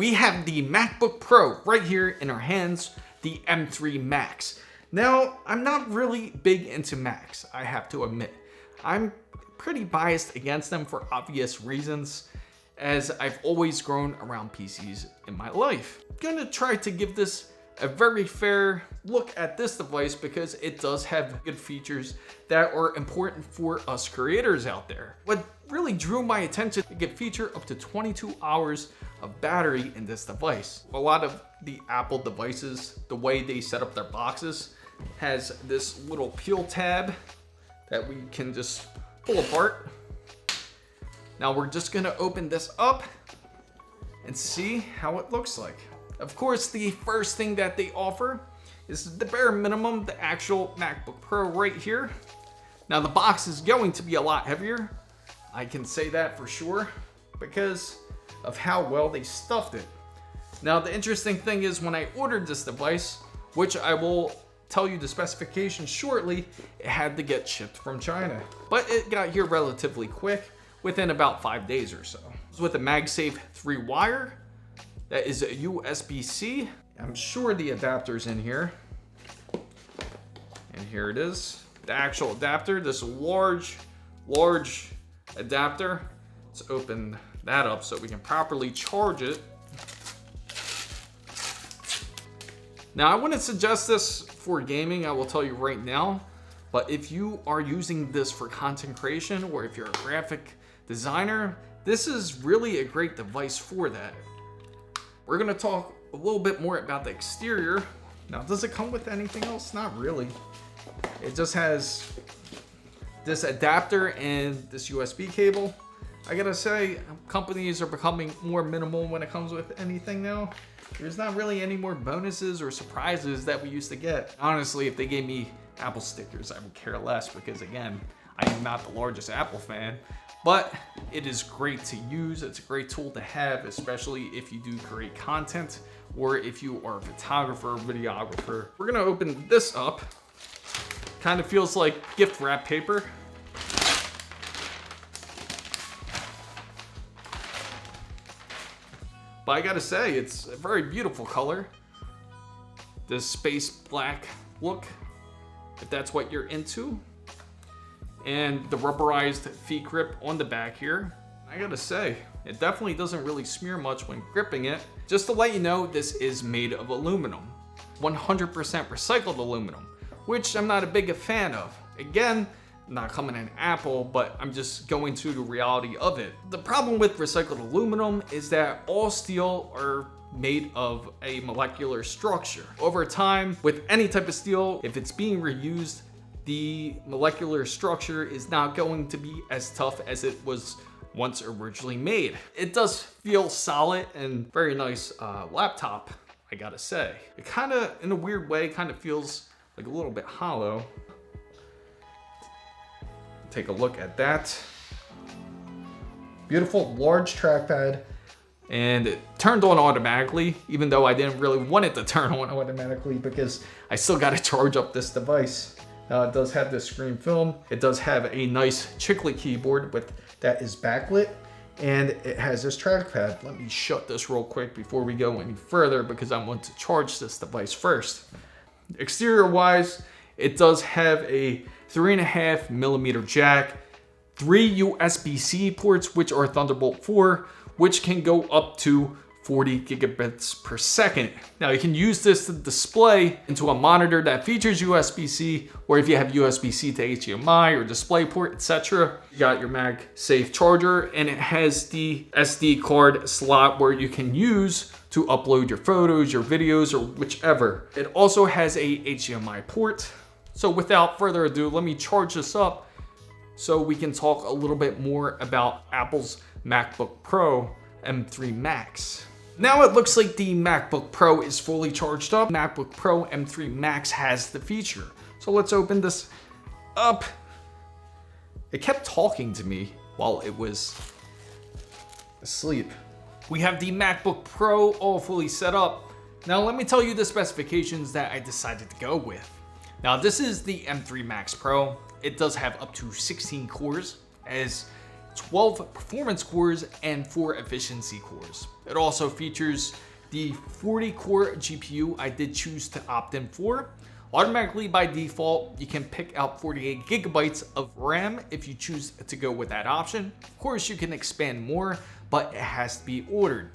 We have the MacBook Pro right here in our hands, the M3 Max. Now, I'm not really big into Macs, I have to admit. I'm pretty biased against them for obvious reasons, as I've always grown around PCs in my life. I'm gonna try to give this a very fair look at this device because it does have good features that are important for us creators out there. What really drew my attention, it can feature up to 22 hours of battery in this device. A lot of the Apple devices, the way they set up their boxes, has this little peel tab that we can just pull apart. Now we're just gonna open this up and see how it looks like. Of course, the first thing that they offer is the bare minimum, the actual MacBook Pro right here. Now the box is going to be a lot heavier. I can say that for sure because of how well they stuffed it. Now the interesting thing is when I ordered this device, which I will tell you the specifications shortly, it had to get shipped from China. But it got here relatively quick, within about 5 days or so. It's with a MagSafe 3-wire. That is a USB-C. I'm sure the adapter's in here. And here it is. The actual adapter, this large adapter. Let's open that up so we can properly charge it. Now, I wouldn't suggest this for gaming, I will tell you right now. But if you are using this for content creation or if you're a graphic designer, this is really a great device for that. We're gonna talk a little bit more about the exterior. Now, does it come with anything else? Not really. It just has this adapter and this USB cable. I gotta say, companies are becoming more minimal when it comes with anything now. There's not really any more bonuses or surprises that we used to get. Honestly, if they gave me Apple stickers, I would care less because again, I am not the largest Apple fan. But it is great to use. It's a great tool to have, especially if you do create content or if you are a photographer, videographer. We're gonna open this up. Kind of feels like gift wrap paper. But I gotta say, it's a very beautiful color. This space black look, if that's what you're into. And the rubberized feet grip on the back here. I gotta say, it definitely doesn't really smear much when gripping it. Just to let you know, this is made of aluminum. 100% recycled aluminum, which I'm not a big fan of. Again, not coming in Apple, but I'm just going to the reality of it. The problem with recycled aluminum is that all steel are made of a molecular structure. Over time, with any type of steel, if it's being reused, the molecular structure is not going to be as tough as it was once originally made. It does feel solid and very nice laptop, I gotta say. It kind of, in a weird way, kind of feels like a little bit hollow. Take a look at that. Beautiful large trackpad. And it turned on automatically, even though I didn't really want it to turn on automatically because I still gotta charge up this device. It does have this screen film. It does have a nice chiclet keyboard that is backlit, and it has this trackpad. Let me shut this real quick before we go any further because I want to charge this device first. Exterior wise, it does have a 3.5mm jack, 3 USB-C ports, which are Thunderbolt 4, which can go up to 40 gigabits per second. Now you can use this to display into a monitor that features USB-C, or if you have USB-C to HDMI or DisplayPort, etc. You got your MagSafe charger, and it has the SD card slot where you can use to upload your photos, your videos, or whichever. It also has a HDMI port. So without further ado, let me charge this up so we can talk a little bit more about Apple's MacBook Pro M3 Max. Now it looks like the MacBook Pro is fully charged up. MacBook Pro M3 Max has the feature. So let's open this up. It kept talking to me while it was asleep. We have the MacBook Pro all fully set up. Now let me tell you the specifications that I decided to go with. Now this is the M3 Max Pro. It does have up to 16 cores, as 12 performance cores, and 4 efficiency cores. It also features the 40-core GPU I did choose to opt in for. Automatically by default, you can pick out 48 gigabytes of RAM if you choose to go with that option. Of course, you can expand more, but it has to be ordered.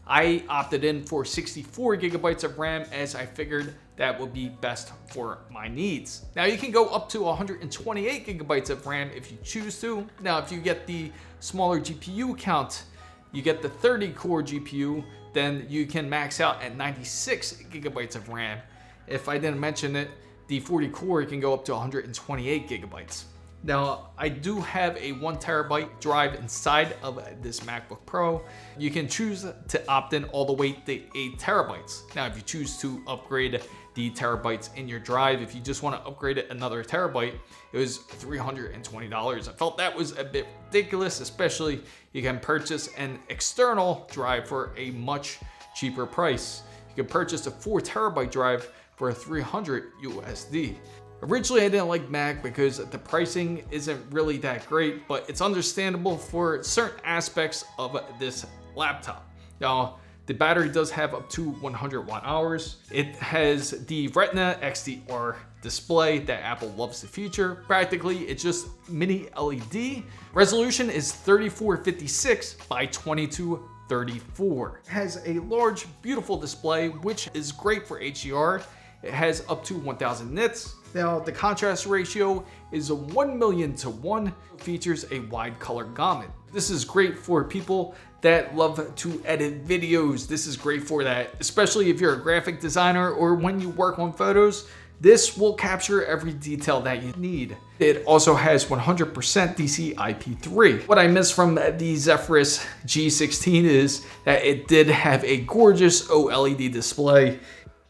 I opted in for 64 gigabytes of RAM as I figured that would be best for my needs. Now you can go up to 128 gigabytes of RAM if you choose to. Now if you get the smaller GPU count, you get the 30-core GPU, then you can max out at 96 gigabytes of RAM. If I didn't mention it, the 40-core can go up to 128 gigabytes. Now, I do have a 1 terabyte drive inside of this MacBook Pro. You can choose to opt in all the way to 8 terabytes. Now, if you choose to upgrade the terabytes in your drive, if you just want to upgrade it another terabyte, it was $320. I felt that was a bit ridiculous, especially you can purchase an external drive for a much cheaper price. You can purchase a 4 terabyte drive for $300 USD. Originally, I didn't like Mac because the pricing isn't really that great, but it's understandable for certain aspects of this laptop. Now, the battery does have up to 100 watt hours. It has the Retina XDR display that Apple loves to feature. Practically, it's just mini LED. Resolution is 3456 by 2234. It has a large, beautiful display, which is great for HDR. It has up to 1000 nits. Now, the contrast ratio is a 1,000,000:1. Features a wide color gamut. This is great for people that love to edit videos. This is great for that, especially if you're a graphic designer or when you work on photos. This will capture every detail that you need. It also has 100% dissipation. What I missed from the Zephyrus G16 is that it did have a gorgeous OLED display.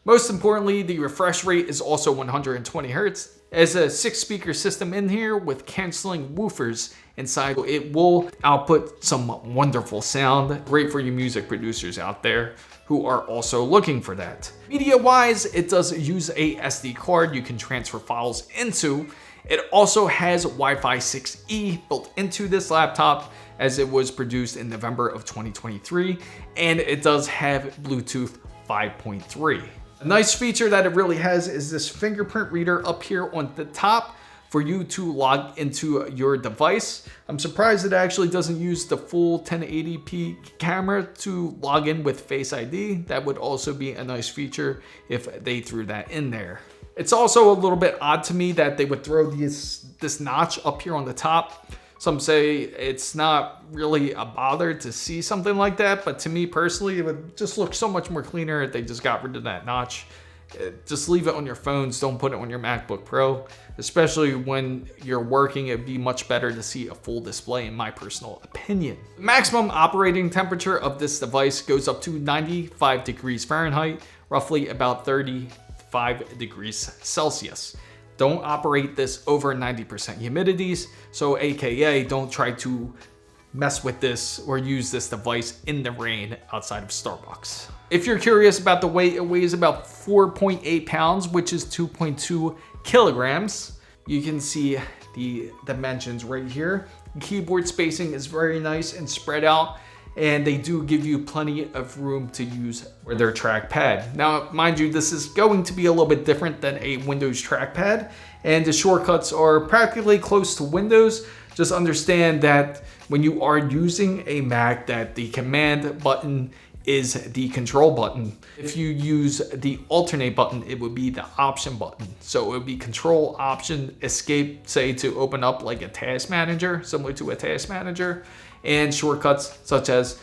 Most importantly, the refresh rate is also 120 Hz. As a 6-speaker system in here with canceling woofers inside, it will output some wonderful sound. Great for you music producers out there who are also looking for that. Media-wise, it does use a SD card you can transfer files into. It also has Wi-Fi 6E built into this laptop as it was produced in November of 2023, and it does have Bluetooth 5.3. A nice feature that it really has is this fingerprint reader up here on the top for you to log into your device. I'm surprised it actually doesn't use the full 1080p camera to log in with Face ID. That would also be a nice feature if they threw that in there. It's also a little bit odd to me that they would throw this notch up here on the top. Some say it's not really a bother to see something like that, but to me personally, it would just look so much more cleaner if they just got rid of that notch. Just leave it on your phones, don't put it on your MacBook Pro. Especially when you're working, it'd be much better to see a full display in my personal opinion. The maximum operating temperature of this device goes up to 95 degrees Fahrenheit, roughly about 35 degrees Celsius. Don't operate this over 90% humidities, so AKA don't try to mess with this or use this device in the rain outside of Starbucks. If you're curious about the weight, it weighs about 4.8 pounds, which is 2.2 kilograms. You can see the dimensions right here. The keyboard spacing is very nice and spread out, and they do give you plenty of room to use for their trackpad. Now, mind you, this is going to be a little bit different than a Windows trackpad, and the shortcuts are practically close to Windows. Just understand that when you are using a Mac, that the command button is the control button. If you use the alternate button, it would be the option button. So it would be control, option, escape, say to open up like a task manager, similar to a task manager, and shortcuts such as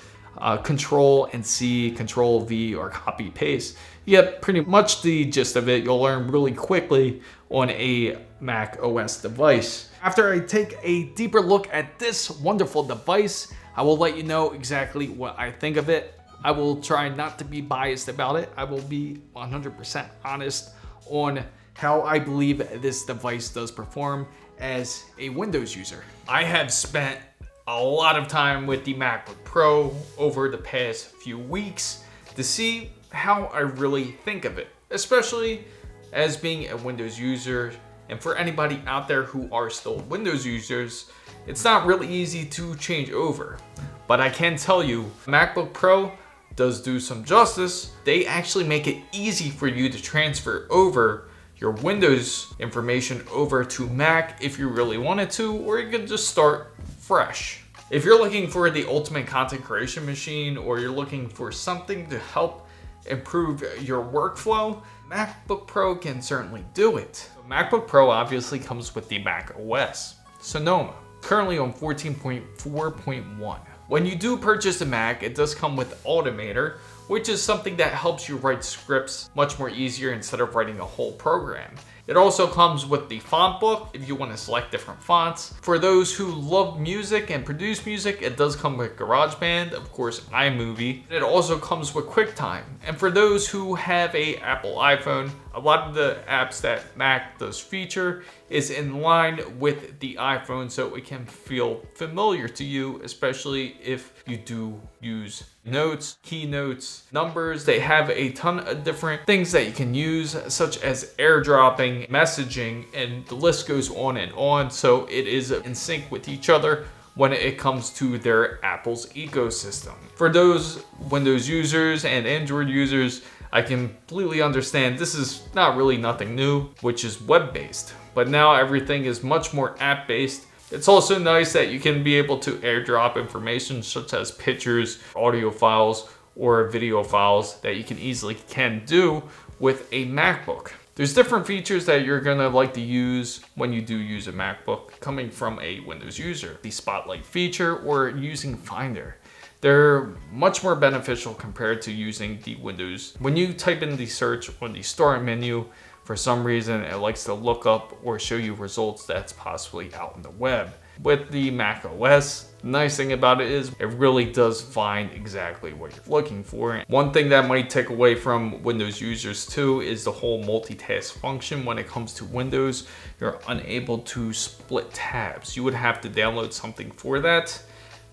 Control and C, Control V, or copy paste. You get pretty much the gist of it. You'll learn really quickly on a Mac OS device. After I take a deeper look at this wonderful device, I will let you know exactly what I think of it. I will try not to be biased about it. I will be 100% honest on how I believe this device does perform as a Windows user. I have spent a lot of time with the MacBook Pro over the past few weeks to see how I really think of it, especially as being a Windows user And for anybody out there who are still Windows users, it's not really easy to change over. But I can tell you, MacBook Pro does do some justice. They actually make it easy for you to transfer over your Windows information over to Mac if you really wanted to, or you can just start fresh. If you're looking for the ultimate content creation machine, or you're looking for something to help improve your workflow, MacBook Pro can certainly do it. MacBook Pro obviously comes with the Mac OS, Sonoma, currently on 14.4.1. When you do purchase a Mac, it does come with Automator, which is something that helps you write scripts much more easier instead of writing a whole program. It also comes with the font book if you want to select different fonts. For those who love music and produce music, it does come with GarageBand, of course iMovie. It also comes with QuickTime. And for those who have a Apple iPhone, a lot of the apps that Mac does feature is in line with the iPhone, so it can feel familiar to you, especially if you do use notes, keynotes, numbers. They have a ton of different things that you can use, such as airdropping, messaging, and the list goes on and on. So it is in sync with each other when it comes to their Apple's ecosystem. For those Windows users and Android users, I completely understand this is not really nothing new, which is web-based. But now everything is much more app-based. It's also nice that you can be able to airdrop information such as pictures, audio files, or video files that you can easily do with a MacBook. There's different features that you're gonna like to use when you do use a MacBook coming from a Windows user. The Spotlight feature or using Finder. They're much more beneficial compared to using the Windows. When you type in the search on the start menu, for some reason, it likes to look up or show you results that's possibly out on the web. With the Mac OS, the nice thing about it is it really does find exactly what you're looking for. One thing that might take away from Windows users too is the whole multitask function. When it comes to Windows, you're unable to split tabs. You would have to download something for that.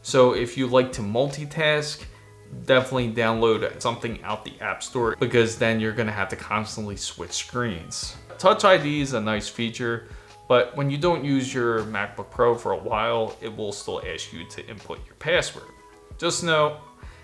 So if you like to multitask, definitely download something out the App Store, because then you're gonna have to constantly switch screens. TouchID is a nice feature, but when you don't use your MacBook Pro for a while, it will still ask you to input your password. Just know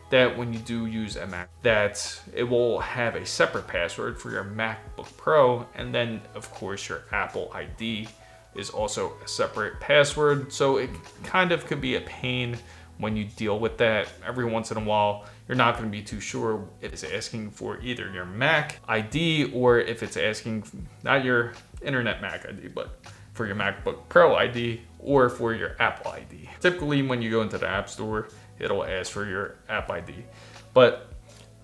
that when you do use a Mac, that it will have a separate password for your MacBook Pro, and then of course your Apple ID is also a separate password, so it kind of could be a pain when you deal with that. Every once in a while, you're not going to be too sure if it's asking for either your Mac ID or if it's asking, not your internet Mac ID, but for your MacBook Pro ID or for your Apple ID. Typically, when you go into the App Store, it'll ask for your App ID. But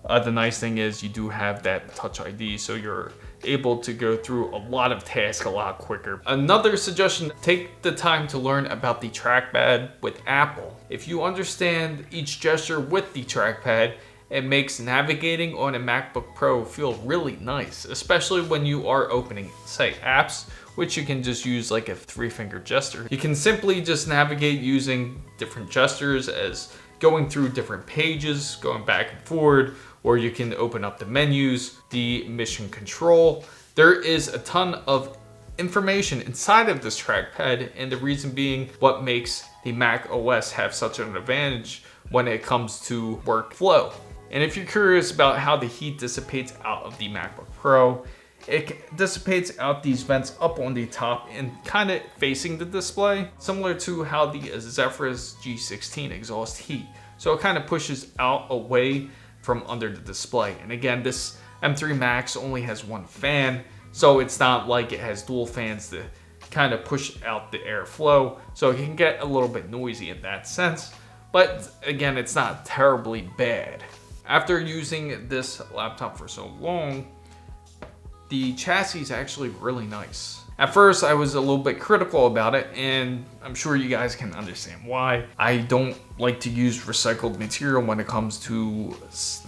the nice thing is you do have that Touch ID, so you're able to go through a lot of tasks a lot quicker. Another suggestion, take the time to learn about the trackpad with Apple. If you understand each gesture with the trackpad, it makes navigating on a MacBook Pro feel really nice, especially when you are opening, say, apps, which you can just use like a 3-finger gesture. You can simply just navigate using different gestures as going through different pages, going back and forward, or you can open up the menus, the mission control. There is a ton of information inside of this trackpad, and the reason being what makes the Mac OS have such an advantage when it comes to workflow. And if you're curious about how the heat dissipates out of the MacBook Pro, it dissipates out these vents up on the top and kind of facing the display, similar to how the Zephyrus G16 exhausts heat. So it kind of pushes out away from under the display. And again, this M3 Max only has one fan, so it's not like it has dual fans to kind of push out the airflow. So it can get a little bit noisy in that sense, but again, it's not terribly bad. After using this laptop for so long, the chassis is actually really nice. At first, I was a little bit critical about it, and I'm sure you guys can understand why. I don't like to use recycled material when it comes to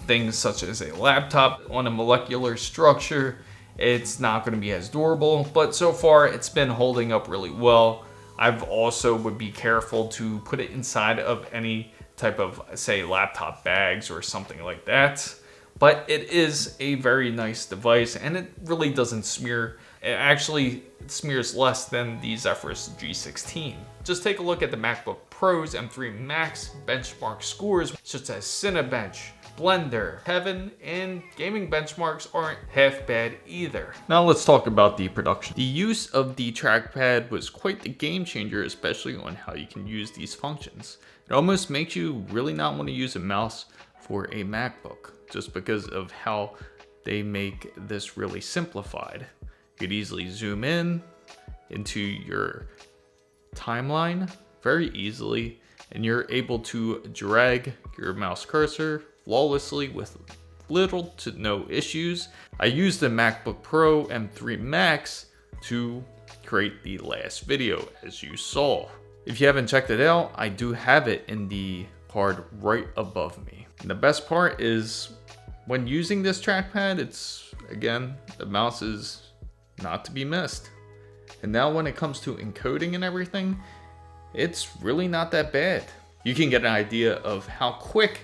things such as a laptop. On a molecular structure, it's not going to be as durable, but so far it's been holding up really well. I've also would be careful to put it inside of any type of, say, laptop bags or something like that. But it is a very nice device, and it really doesn't smear It actually smears less than the Zephyrus G16. Just take a look at the MacBook Pro's M3 Max benchmark scores, such as Cinebench, Blender, Heaven, and gaming benchmarks aren't half bad either. Now let's talk about the production. The use of the trackpad was quite the game changer, especially on how you can use these functions. It almost makes you really not want to use a mouse for a MacBook, just because of how they make this really simplified. You could easily zoom in into your timeline very easily, and you're able to drag your mouse cursor flawlessly with little to no issues. I used the MacBook Pro M3 Max to create the last video, as you saw. If you haven't checked it out, I do have it in the card right above me. And the best part is when using this trackpad, it's, again, the mouse is not to be missed. And now when it comes to encoding and everything, it's really not that bad. You can get an idea of how quick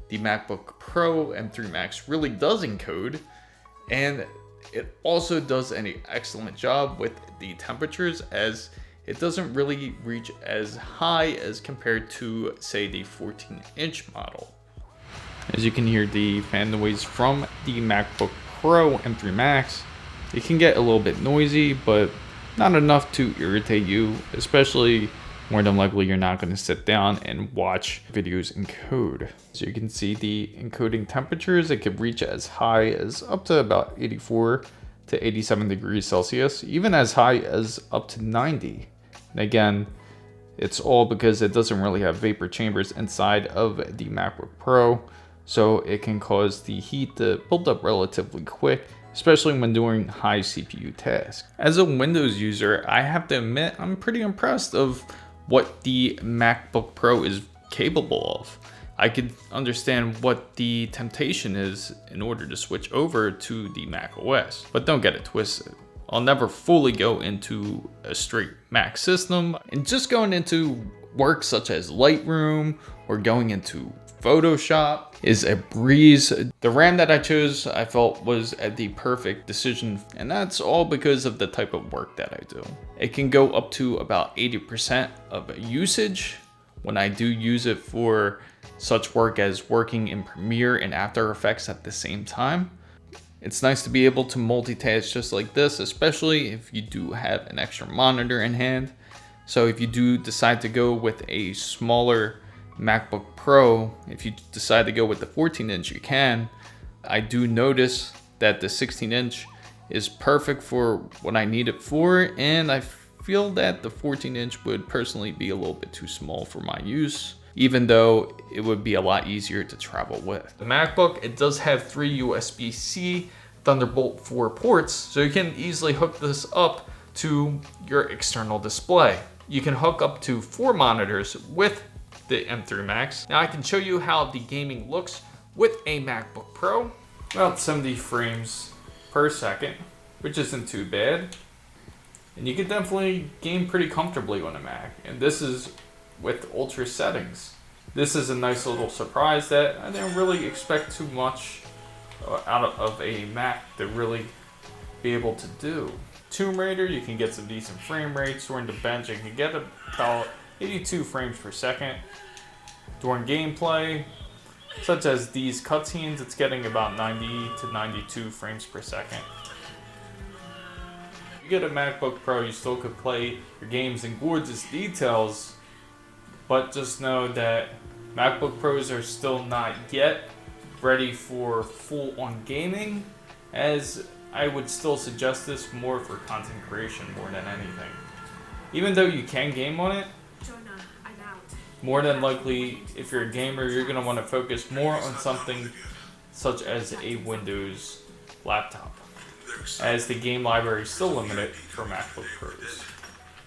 the MacBook Pro M3 Max really does encode, and it also does an excellent job with the temperatures, as it doesn't really reach as high as compared to, say, the 14-inch model. As you can hear the fan noise from the MacBook Pro M3 Max, it can get a little bit noisy, but not enough to irritate you, especially more than likely you're not going to sit down and watch videos encode. So you can see the encoding temperatures. It could reach as high as up to about 84 to 87 degrees Celsius, even as high as up to 90. And again, it's all because it doesn't really have vapor chambers inside of the MacBook Pro, so it can cause the heat to build up relatively quick, especially when doing high CPU tasks. As a Windows user, I have to admit I'm pretty impressed of what the MacBook Pro is capable of. I could understand what the temptation is in order to switch over to the Mac OS, but don't get it twisted. I'll never fully go into a straight Mac system, and just going into work such as Lightroom or going into Photoshop is a breeze. The RAM that I chose, I felt, was the perfect decision, and that's all because of the type of work that I do. It can go up to about 80% of usage when I do use it for such work as working in Premiere and After Effects at the same time. It's nice to be able to multitask just like this, especially if you do have an extra monitor in hand. So if you do decide to go with a smaller MacBook Pro, if you decide to go with the 14-inch, you can. I do notice that the 16-inch is perfect for what I need it for, and I feel that the 14-inch would personally be a little bit too small for my use, even though it would be a lot easier to travel with. The MacBook, it does have 3 USB-C Thunderbolt 4 ports, so you can easily hook this up to your external display. You can hook up to 4 monitors with the M3 Max. Now I can show you how the gaming looks with a MacBook Pro. About 70 frames per second, which isn't too bad. And you can definitely game pretty comfortably on a Mac. And this is with ultra settings. This is a nice little surprise that I didn't really expect too much out of a Mac to really be able to do. Tomb Raider, you can get some decent frame rates. During the bench, you can get about 82 frames per second. During gameplay, such as these cutscenes, it's getting about 90 to 92 frames per second. If you get a MacBook Pro, you still could play your games in gorgeous details, but just know that MacBook Pros are still not yet ready for full-on gaming, as I would still suggest this more for content creation more than anything. Even though you can game on it, more than likely, if you're a gamer, you're going to want to focus more on something such as a Windows laptop, as the game library is still limited for MacBook Pros.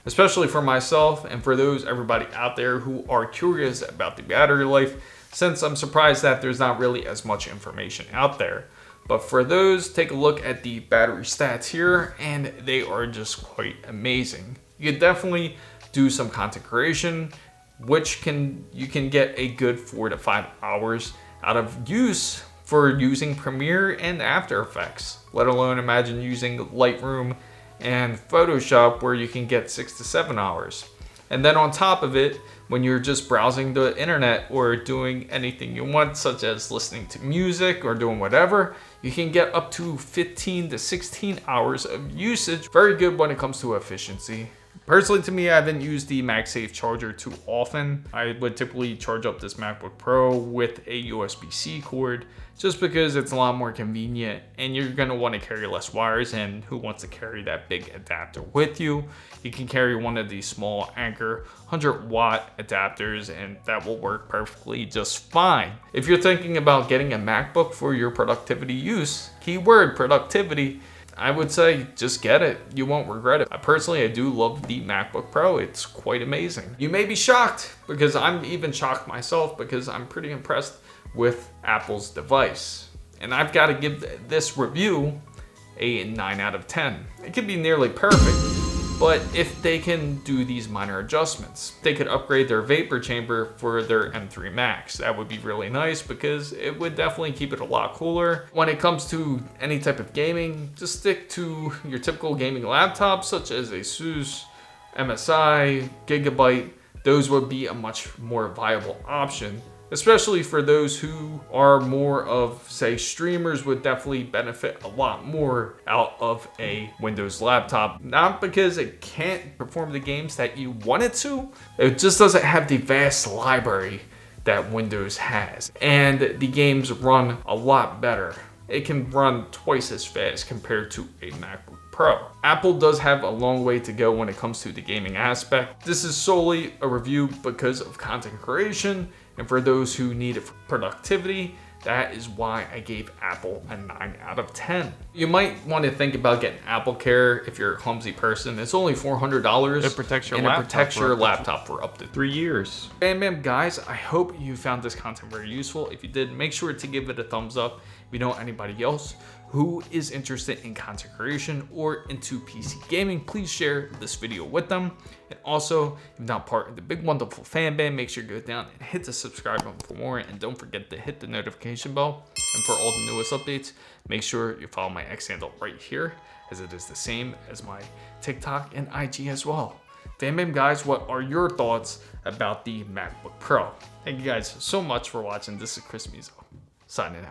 Especially for myself and for everybody out there who are curious about the battery life, since I'm surprised that there's not really as much information out there. But for those, take a look at the battery stats here, and they are just quite amazing. You can definitely do some content creation, which you can get a good 4 to 5 hours out of use for using Premiere and After Effects, let alone imagine using Lightroom and Photoshop where you can get 6 to 7 hours. And then on top of it, when you're just browsing the internet or doing anything you want, such as listening to music or doing whatever, you can get up to 15 to 16 hours of usage. Very good when it comes to efficiency. Personally, to me, I haven't used the MagSafe charger too often. I would typically charge up this MacBook Pro with a USB-C cord just because it's a lot more convenient and you're gonna want to carry less wires, and who wants to carry that big adapter with you? You can carry one of these small Anker 100-watt adapters and that will work perfectly just fine. If you're thinking about getting a MacBook for your productivity use, keyword productivity, I would say just get it. You won't regret it. Personally, I do love the MacBook Pro. It's quite amazing. You may be shocked, because I'm even shocked myself, because I'm pretty impressed with Apple's device. And I've got to give this review a 9 out of 10. It could be nearly perfect, but if they can do these minor adjustments, they could upgrade their vapor chamber for their M3 Max. That would be really nice because it would definitely keep it a lot cooler. When it comes to any type of gaming, just stick to your typical gaming laptops such as Asus, MSI, Gigabyte. Those would be a much more viable option, especially for those who are more of, say, streamers would definitely benefit a lot more out of a Windows laptop. Not because it can't perform the games that you want it to, it just doesn't have the vast library that Windows has. And the games run a lot better. It can run twice as fast compared to a MacBook Pro. Apple does have a long way to go when it comes to the gaming aspect. This is solely a review because of content creation, and for those who need it for productivity, that is why I gave Apple a 9 out of 10. You might want to think about getting Apple Care if you're a clumsy person. It's only $400. It protects your and laptop, it protects your laptop for up to 3 years. Bam, guys, I hope you found this content very useful. If you did, make sure to give it a thumbs up. If you know anybody else who is interested in content creation or into PC gaming, please share this video with them. And also, if you're not part of the big wonderful fan band, make sure you go down and hit the subscribe button for more, and don't forget to hit the notification bell. And for all the newest updates, make sure you follow my X handle right here, as it is the same as my TikTok and IG as well. Fan bam, guys, what are your thoughts about the MacBook Pro? Thank you guys so much for watching. This is Chris Mizo, signing out.